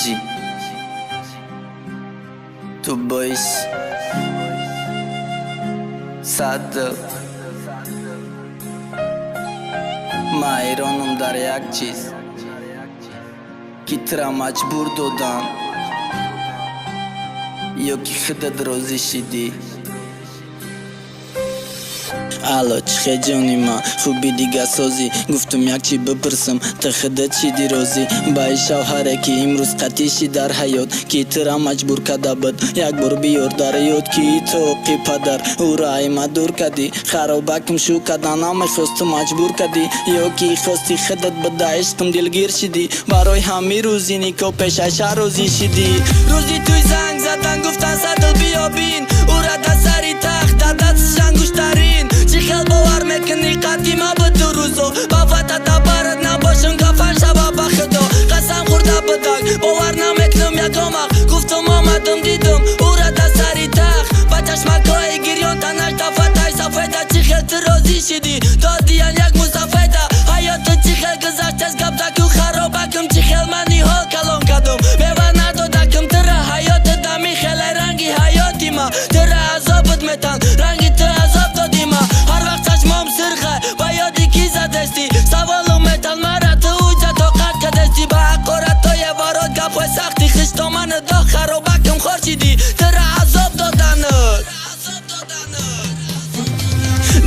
جی تو بایش 100 ما ایرانم در یک چیز کی ترا مجبور دادن یا کی خودت راضی شدی. الو چخه جانی ما خوبی دیگه سازی گفتم یک چی بپرسم تا خودت چیدی راضی با شوهره که امروز قطیشی در حیات کی ترا مجبور کده بود یک بار بیار در یاد کی تو کی پدر او رای ما دور کدی خرابکم شو کدنم خواست مجبور کدی یا کی خواستی خودت بده عشقم دلگیر شدی برای همه روزی نیکو پیشش روزی شدی روزی توی زنگ زدن گفتن صدل بیابین او را دستری تخت دست شنگوشترین چی خیل باور میکنی قدیمه به دو روزو با فتت برد نباشم گفن شبا با خدا قسم خورده بدک باور نمیکنم یکامق گفتم آمدم دیدم او را دستری تخت با چشمکای گریان تنش دفتای سفیده چی خیل ترازی شدی دادیان یک مسافیده حیات چی خیل گذشت از گبدک و خرابکم چی خیل منی ها کلام کدم میوه ندادکم تره حیات دمی خیل رنگی حیاتی ما تره عذابت میتن رنگی تره عذاب دادی ما هر وقت چشمام سرخه با یادی کی زدستی سوالو میتن مرا تو اوجه طاقت کدستی با حقارت های وارد گفای سختی خشتا من دا خرابکم خورشیدی تره عذاب دادنت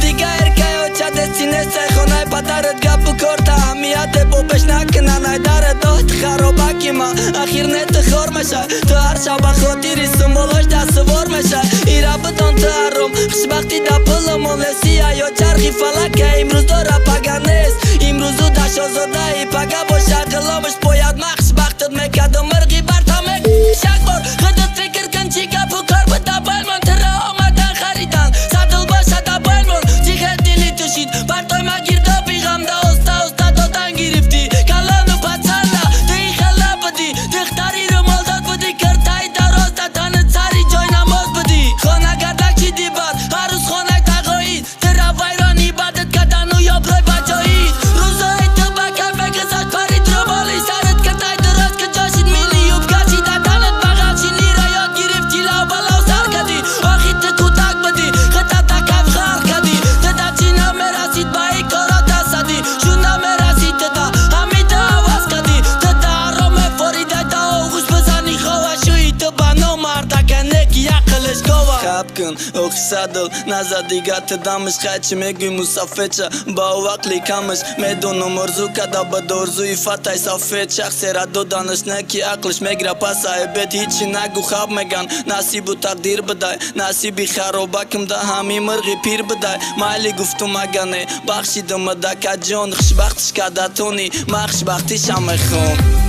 دیگه ارکه ها چه دستی نسته خانه پدرت گپ و کارت اهمیت بابش نکنن ای در داد خرابکی ما اخیر نت خار میشه تو هر شب خاطری سنبالاش دست سوار میشه ایره بدان تو هرم خوشبختی دا پل مالسی یا چرخی فلکه امروز داره پگه نیست امروزو دش آزاده ای پگه باشه قلابش باید مخش بختت میکدم مرگی برتمک شک بار خودت فکر کن چی گپ و کار بده باید من تره آمدن خریدن صدل باشه دا باید من چی خیل دیلی توشید برتای ما گیرده بیغم دا استا دادن گرفتی کلانو پسنده توی خلا بدی دختری رو مال داد بدی کرتای دراز دادن سری جای نماز بدی خانه گردک چی دی باد هر روز خانه تقایید تره ویرانی بدت کدن و یا برای بچایید روزای تو بکر بگذاشت پرید رو بالی سرت کرتای دراز که جاشید میلیوب کشید دادنت بغل شیلی را یاد گرفتی لاو بلاو سر کدی آخی تو تک بدی خطا تکف خار کدی تدا چی نمیرسید با ای کارا دستدی شو نمیرسید تدا همیده آواز کدی تدا رو میفوریده تا آغوش بزنی خواه شوی تو بنا مردک نکی یقلش گوه خب کن اخی صدل نزد دیگه تدامش خیچی میگوی مسافچه با وقلی کمش میدونم ارزو کده با دورزوی فتای صافت شخصی را دادنش نکی عقلش میگره پس عیبت هیچی نگو خواب میگن نصیب و تقدیر بدای نصیبی خرابکم ده همی مرغی پیر بدای مالی گفتم اگنه بخشیدم دکه جان خوشبختش کده تونی ما خوشبختیش هم میخون